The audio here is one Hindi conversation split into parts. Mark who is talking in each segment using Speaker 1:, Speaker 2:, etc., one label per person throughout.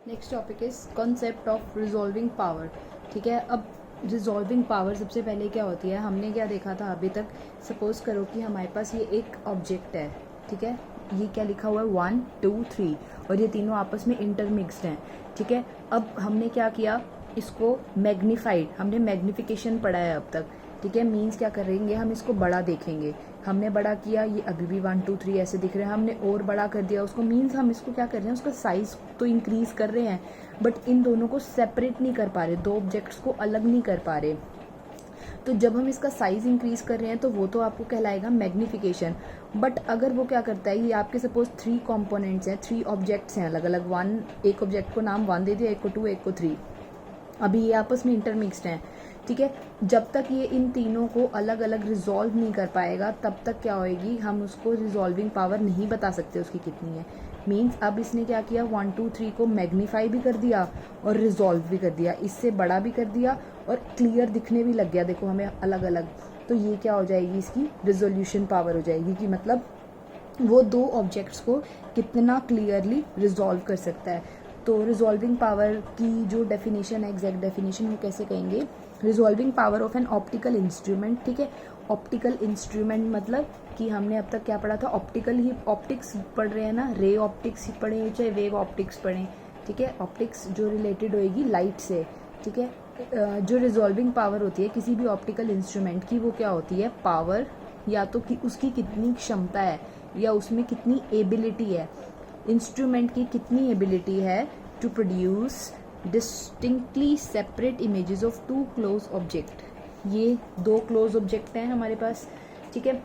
Speaker 1: Next topic is concept of resolving power. ठीक है, अब रिजॉल्विंग पावर सबसे पहले क्या होती है, हमने क्या देखा था अभी तक। सपोज करो कि हमारे पास ये एक ऑब्जेक्ट है, ठीक है, ये क्या लिखा हुआ है 1 2 3 और ये तीनों आपस में इंटरमिक्स्ड हैं। ठीक है, अब हमने क्या किया, इसको मैग्नीफाइड, हमने मैग्निफिकेशन पढ़ा है अब तक। ठीक है, मीन्स क्या करेंगे, हम इसको बड़ा देखेंगे। हमने बड़ा किया, ये अभी भी 1 2 3 ऐसे दिख रहे हैं, हमने और बड़ा कर दिया उसको, मीन्स हम इसको क्या कर रहे हैं, उसका साइज तो इंक्रीज कर रहे हैं, बट इन दोनों को सेपरेट नहीं कर पा रहे, दो ऑब्जेक्ट्स को अलग नहीं कर पा रहे। तो जब हम इसका साइज इंक्रीज कर रहे हैं तो वो तो आपको कहलाएगा मैग्निफिकेशन। बट अगर वो क्या करता है, ये आपके सपोज 3 कंपोनेंट्स हैं, 3 ऑब्जेक्ट्स हैं अलग अलग, एक ऑब्जेक्ट को नाम 1 दे दिया, एक को 2, एक को 3, अभी ये आपस में इंटरमिक्स्ड हैं। ठीक है, जब तक ये इन तीनों को अलग अलग रिजॉल्व नहीं कर पाएगा तब तक क्या होएगी, हम उसको रिजॉल्विंग पावर नहीं बता सकते उसकी कितनी है। मीन्स अब इसने क्या किया, 1 2 3 को मैग्नीफाई भी कर दिया और रिजॉल्व भी कर दिया, इससे बड़ा भी कर दिया और क्लियर दिखने भी लग गया, देखो हमें अलग अलग। तो ये क्या हो जाएगी, इसकी रिजोल्यूशन पावर हो जाएगी, कि मतलब वो दो ऑब्जेक्ट्स को कितना क्लियरली रिजॉल्व कर सकता है। तो रिजॉल्विंग पावर की जो डेफिनेशन है, एग्जैक्ट डेफिनेशन, वो कैसे कहेंगे, resolving power of an optical instrument. ठीक है, ऑप्टिकल इंस्ट्रूमेंट मतलब कि हमने अब तक क्या पढ़ा था, ऑप्टिकल ही, ऑप्टिक्स पढ़ रहे हैं ना, रे ऑप्टिक्स ही पढ़े चाहे वेव ऑप्टिक्स पढ़ें। ठीक है, ऑप्टिक्स जो रिलेटेड होएगी लाइट से। ठीक है, जो रिजॉल्विंग पावर होती है किसी भी ऑप्टिकल इंस्ट्रूमेंट की, वो क्या होती है, पावर, या तो कि उसकी कितनी क्षमता है या उसमें कितनी एबिलिटी है, इंस्ट्रूमेंट की कितनी एबिलिटी है to produce distinctly separate images of 2 close object. ये 2 क्लोज ऑब्जेक्ट हैं हमारे पास। ठीक है,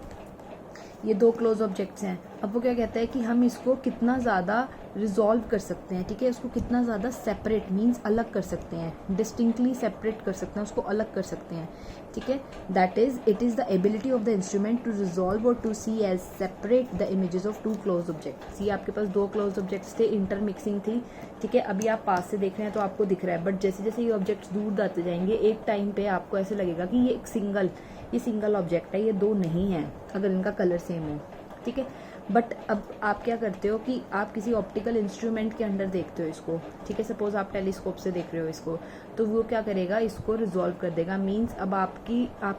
Speaker 1: ये 2 क्लोज ऑब्जेक्ट्स हैं। अब वो क्या कहता है कि हम इसको कितना ज़्यादा रिजॉल्व कर सकते हैं। ठीक है, उसको कितना ज़्यादा सेपरेट मीन्स अलग कर सकते हैं, डिस्टिंक्टली सेपरेट कर सकते हैं, उसको अलग कर सकते हैं। ठीक है, that is it is the ability of the instrument to resolve और to see as separate the images of 2 close objects. ये आपके पास 2 क्लोज ऑब्जेक्ट्स थे, इंटरमिक्सिंग थी। ठीक है, अभी आप पास से देख रहे हैं तो आपको दिख रहा है, बट जैसे जैसे ये ऑब्जेक्ट्स दूर जाते जाएंगे एक टाइम पे आपको ऐसे लगेगा कि ये एक सिंगल ऑब्जेक्ट है, ये 2 नहीं है अगर इनका कलर सेम हो। ठीक है, बट अब आप क्या करते हो कि आप किसी ऑप्टिकल इंस्ट्रूमेंट के अंदर देखते हो इसको। ठीक है, सपोज आप टेलीस्कोप से देख रहे हो इसको, तो वो क्या करेगा, इसको रिजॉल्व कर देगा। मीन्स अब आप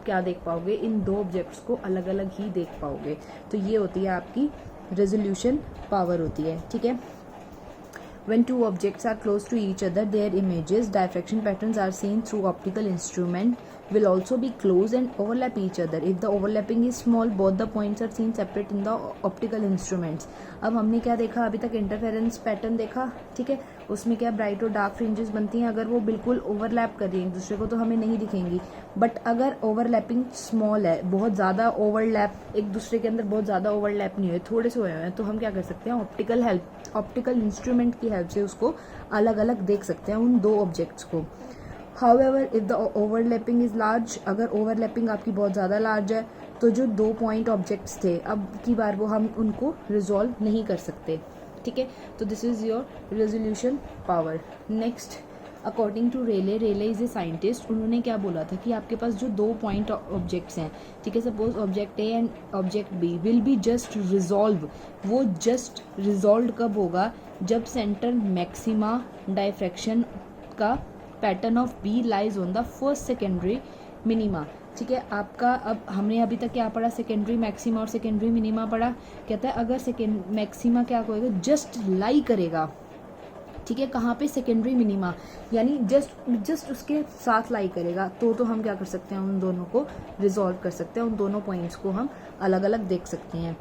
Speaker 1: क्या देख पाओगे, इन 2 ऑब्जेक्ट्स को अलग अलग ही देख पाओगे। तो ये होती है आपकी रेजोल्यूशन पावर होती है। ठीक है, when 2 objects are close to each other, their images diffraction patterns are seen through optical instrument will also be close and overlap each other. If the overlapping is small, both the points are seen separate in the optical instruments. अब हमने क्या देखा अभी तक, इंटरफेरेंस पैटर्न देखा। ठीक है, उसमें क्या ब्राइट और डार्क फ्रिंजेस बनती हैं, अगर वो बिल्कुल ओवरलैप कर रही हैं एक दूसरे को तो हमें नहीं दिखेंगी। बट अगर ओवरलैपिंग स्मॉल है, बहुत ज़्यादा ओवरलैप, एक दूसरे के अंदर बहुत ज़्यादा ओवरलैप नहीं हुए, थोड़े से हुए हैं, तो हम क्या कर सकते हैं, ऑप्टिकल इंस्ट्रूमेंट की हेल्प से उसको अलग अलग देख सकते हैं उन 2 ऑब्जेक्ट्स को। However if the overlapping is large, अगर ओवरलैपिंग आपकी बहुत ज़्यादा लार्ज है तो जो 2 पॉइंट ऑब्जेक्ट्स थे अब की बार वो हम उनको रिजॉल्व नहीं कर सकते। ठीक है, तो this is your resolution power. Next, according to Rayleigh is a scientist, उन्होंने क्या बोला था कि आपके पास जो 2 पॉइंट ऑब्जेक्ट्स हैं, ठीक है, suppose object A and object B will be just resolve. वो जस्ट रिजॉल्व कब होगा, जब सेंटर मैक्सिमा डायफ्रैक्शन का pattern of B lies on the first secondary minima. ठीक है, आपका अब हमने अभी तक क्या पढ़ा, सेकेंडरी मैक्सिमा और सेकेंडरी मिनिमा पढ़ा। कहता है अगर सेकेंड मैक्सिमा क्या होगा, जस्ट लाई करेगा। ठीक है, कहाँ पे, सेकेंडरी मिनिमा, यानी जस्ट उसके साथ लाई करेगा, तो हम क्या कर सकते हैं, उन दोनों को रिजॉल्व कर सकते हैं, उन दोनों पॉइंट्स को हम अलग अलग देख सकते हैं।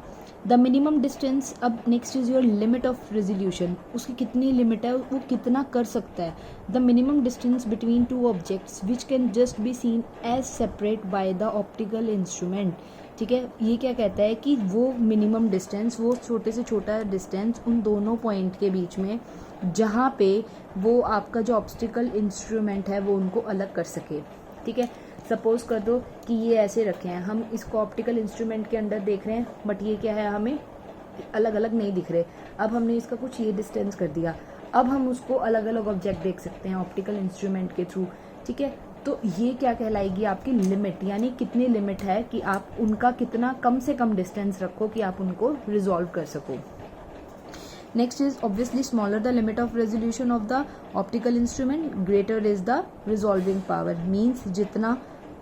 Speaker 1: द मिनिमम डिस्टेंस, अब next is your limit of resolution, उसकी कितनी लिमिट है, वो कितना कर सकता है। The minimum distance between 2 objects which can just be seen as separate by the optical instrument. ठीक है, ये क्या कहता है कि वो मिनिमम डिस्टेंस, वो छोटे से छोटा डिस्टेंस उन दोनों पॉइंट के बीच में जहाँ पे वो आपका जो ऑप्टिकल इंस्ट्रूमेंट है वो उनको अलग कर सके। ठीक है, सपोज कर दो कि ये ऐसे रखे हैं, हम इसको ऑप्टिकल इंस्ट्रूमेंट के अंदर देख रहे हैं, बट ये क्या है, हमें अलग अलग नहीं दिख रहे। अब हमने इसका कुछ ये डिस्टेंस कर दिया, अब हम उसको अलग अलग ऑब्जेक्ट देख सकते हैं ऑप्टिकल इंस्ट्रूमेंट के थ्रू। ठीक है, तो ये क्या कहलाएगी, आपकी लिमिट, यानी कितनी लिमिट है कि आप उनका कितना कम से कम डिस्टेंस रखो कि आप उनको रिजॉल्व कर सको। Next is obviously smaller the limit of resolution of the optical instrument greater is the resolving power, means जितना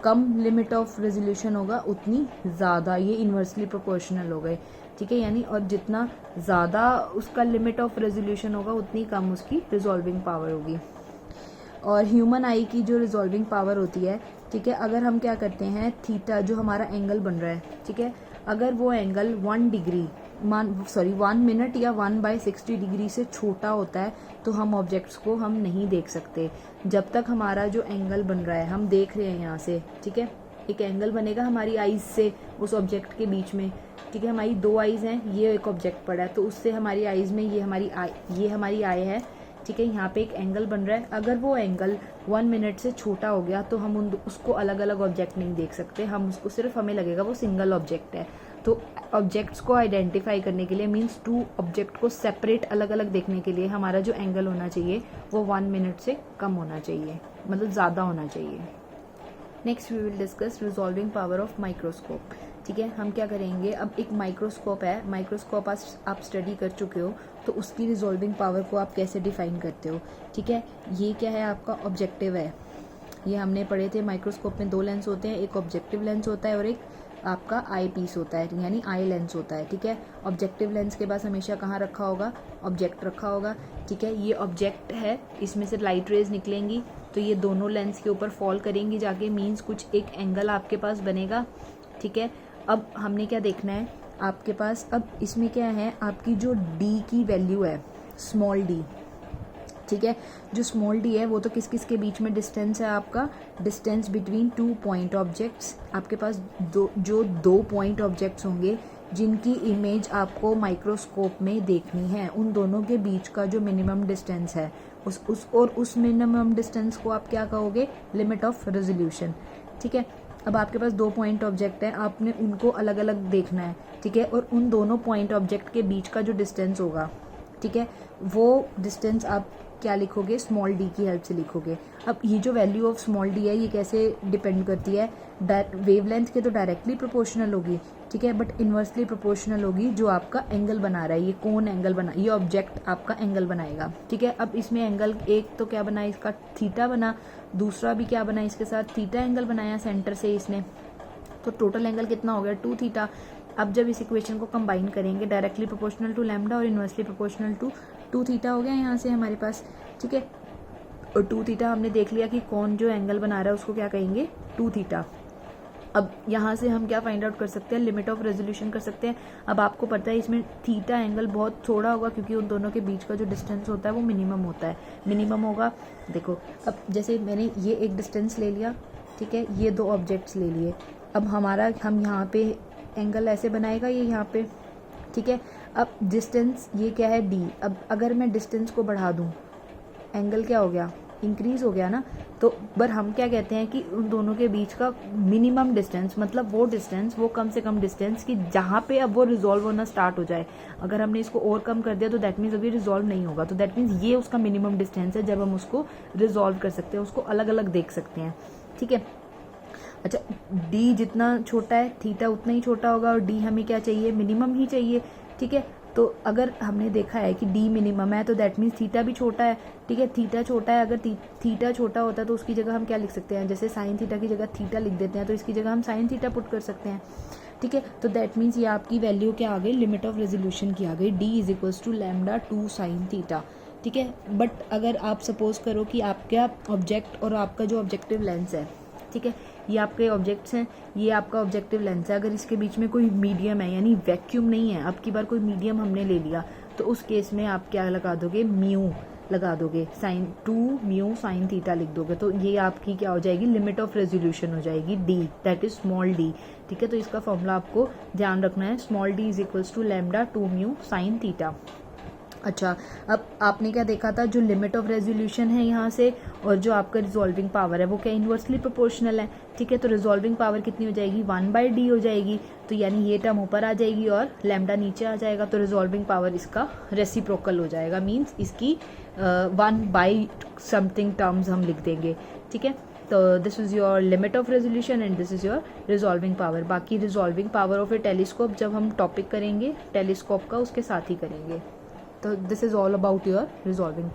Speaker 1: कम लिमिट ऑफ रेजोल्यूशन होगा उतनी ज़्यादा, ये इन्वर्सली प्रोपोर्शनल हो गए, ठीक है, यानी और जितना ज़्यादा उसका लिमिट ऑफ रेजोल्यूशन होगा उतनी कम उसकी रिजॉल्विंग पावर होगी। और ह्यूमन आई की जो रिजॉल्विंग पावर होती है, ठीक है, अगर हम क्या करते हैं थीटा जो हमारा एंगल बन रहा है, ठीक है, अगर वो एंगल 1 मिनट या 1/60 डिग्री से छोटा होता है तो हम ऑब्जेक्ट्स को हम नहीं देख सकते। जब तक हमारा जो एंगल बन रहा है, हम देख रहे हैं यहाँ से, ठीक है, एक एंगल बनेगा हमारी आईज से उस ऑब्जेक्ट के बीच में, ठीक है, हमारी 2 आईज हैं, ये एक ऑब्जेक्ट पड़ा है तो उससे हमारी आईज में ये हमारी आई है, ठीक है, यहाँ पे एक एंगल बन रहा है। अगर वो एंगल 1 मिनट से छोटा हो गया तो हम उसको अलग अलग ऑब्जेक्ट नहीं देख सकते, हम उसको सिर्फ हमें लगेगा वो सिंगल ऑब्जेक्ट है। तो ऑब्जेक्ट्स को आइडेंटिफाई करने के लिए, मीन्स 2 ऑब्जेक्ट को सेपरेट अलग अलग देखने के लिए हमारा जो एंगल होना चाहिए वो 1 मिनट से कम होना चाहिए, मतलब ज़्यादा होना चाहिए। Next we will discuss resolving power of microscope, ठीक है, हम क्या करेंगे, अब एक माइक्रोस्कोप है, माइक्रोस्कोप आप स्टडी कर चुके हो तो उसकी रिजॉल्विंग पावर को आप कैसे डिफाइन करते हो, ठीक है, ये क्या है आपका ऑब्जेक्टिव है, ये हमने पढ़े थे, माइक्रोस्कोप में 2 लेंस होते हैं, एक ऑब्जेक्टिव लेंस होता है और एक आपका आई पीस होता है, यानी आई लेंस होता है, ठीक है। ऑब्जेक्टिव लेंस के पास हमेशा कहाँ रखा होगा, ऑब्जेक्ट रखा होगा, ठीक है, ये ऑब्जेक्ट है, इसमें से लाइट रेज निकलेंगी तो ये दोनों लेंस के ऊपर फॉल करेंगी जाके, मीन्स कुछ एक एंगल आपके पास बनेगा, ठीक है। अब हमने क्या देखना है आपके पास, अब इसमें क्या है आपकी जो डी की वैल्यू है, स्मॉल डी, ठीक है, जो स्मॉल डी है वो तो किस किस के बीच में डिस्टेंस है आपका, डिस्टेंस बिटवीन 2 पॉइंट ऑब्जेक्ट्स, आपके पास जो 2 पॉइंट ऑब्जेक्ट्स होंगे जिनकी इमेज आपको माइक्रोस्कोप में देखनी है, उन दोनों के बीच का जो मिनिमम डिस्टेंस है उस मिनिमम डिस्टेंस को आप क्या कहोगे, लिमिट ऑफ रेजोल्यूशन, ठीक है। अब आपके पास 2 पॉइंट ऑब्जेक्ट है, आपने उनको अलग अलग देखना है, ठीक है, और उन दोनों पॉइंट ऑब्जेक्ट के बीच का जो डिस्टेंस होगा, ठीक है, वो डिस्टेंस आप क्या लिखोगे, स्मॉल डी की हेल्प से लिखोगे। अब ये जो वैल्यू ऑफ स्मॉल डी है ये कैसे डिपेंड करती है, वेवलेंथ के तो डायरेक्टली प्रोपोर्शनल होगी, ठीक है, बट इन्वर्सली प्रोपोर्शनल होगी जो आपका एंगल बना रहा है, ये कौन एंगल बना, ये ऑब्जेक्ट आपका एंगल बनाएगा, ठीक है। अब इसमें एंगल एक तो क्या बना, इसका थीटा बना, दूसरा भी क्या बना, इसके साथ थीटा एंगल बनाया सेंटर से इसने, तो टोटल एंगल कितना हो गया, 2 थीटा। अब जब इस इक्वेशन को कंबाइन करेंगे, डायरेक्टली प्रोपोर्शनल टू लैम्डा और इन्वर्सली प्रोपोर्शनल टू 2 थीटा हो गया यहाँ से हमारे पास, ठीक है, और 2 थीटा हमने देख लिया कि कौन जो एंगल बना रहा है उसको क्या कहेंगे, 2 थीटा। अब यहाँ से हम क्या फाइंड आउट कर सकते हैं, लिमिट ऑफ रेजोल्यूशन कर सकते हैं। अब आपको पता है इसमें थीटा एंगल बहुत थोड़ा होगा क्योंकि उन दोनों के बीच का जो डिस्टेंस होता है वो मिनिमम होता है, मिनिमम होगा। देखो अब जैसे मैंने ये एक डिस्टेंस ले लिया, ठीक है, ये 2 ऑब्जेक्ट्स ले लिए, अब हम यहाँ पे एंगल ऐसे बनाएगा ये यहाँ पे, ठीक है। अब डिस्टेंस ये क्या है, डी, अब अगर मैं डिस्टेंस को बढ़ा दूँ एंगल क्या हो गया, इंक्रीज हो गया ना, तो पर हम क्या कहते हैं कि उन दोनों के बीच का मिनिमम डिस्टेंस, मतलब वो डिस्टेंस, वो कम से कम डिस्टेंस कि जहाँ पे अब वो रिजॉल्व होना स्टार्ट हो जाए। अगर हमने इसको और कम कर दिया तो दैट मीन्स अभी रिजॉल्व नहीं होगा, तो दैट मीन्स ये उसका मिनिमम डिस्टेंस है जब हम उसको रिजॉल्व कर सकते हैं, उसको अलग अलग देख सकते हैं, ठीक है। अच्छा, डी जितना छोटा है थीटा उतना ही छोटा होगा, और डी हमें क्या चाहिए, मिनिमम ही चाहिए, ठीक है। तो अगर हमने देखा है कि डी मिनिमम है तो दैट मीन्स थीटा भी छोटा है, ठीक है, थीटा छोटा है। अगर थीटा छोटा होता है तो उसकी जगह हम क्या लिख सकते हैं, जैसे साइन थीटा की जगह थीटा लिख देते हैं तो इसकी जगह हम साइन थीटा पुट कर सकते हैं, ठीक है। तो दैट मीन्स ये आपकी वैल्यू क्या आ गई, लिमिट ऑफ रेजोल्यूशन की आ गई, D is equals to lambda 2 sine theta, ठीक है। बट अगर आप सपोज करो कि आपका ऑब्जेक्ट और आपका जो ऑब्जेक्टिव लेंस है, ठीक है, ये आपके ऑब्जेक्ट्स हैं, ये आपका ऑब्जेक्टिव लेंस है, अगर इसके बीच में कोई मीडियम है यानी वैक्यूम नहीं है, अब की बार कोई मीडियम हमने ले लिया तो उस केस में आप क्या लगा दोगे, म्यू लगा दोगे, साइन 2 म्यू साइन थीटा लिख दोगे, तो ये आपकी क्या हो जाएगी, लिमिट ऑफ रेजोल्यूशन हो जाएगी, D, that is small D, ठीक है। तो इसका फॉर्मूला आपको ध्यान रखना है, small D is equals to lambda 2 mu sine theta. अच्छा, अब आपने क्या देखा था, जो लिमिट ऑफ रेजोल्यूशन है यहाँ से और जो आपका रिजॉल्विंग पावर है वो क्या इन्वर्सली प्रोपोर्शनल है, ठीक है। तो रिजॉल्विंग पावर कितनी हो जाएगी, 1/d हो जाएगी, तो यानी ये टर्म ऊपर आ जाएगी और लैम्डा नीचे आ जाएगा, तो रिजॉल्विंग पावर इसका रेसिप्रोकल हो जाएगा, मीन्स इसकी 1/समथिंग टर्म्स हम लिख देंगे, ठीक है। तो this is your limit of resolution and this is your resolving power. बाकी resolving power of a telescope जब हम टॉपिक करेंगे टेलीस्कोप का उसके साथ ही करेंगे। तो this is all about your resolving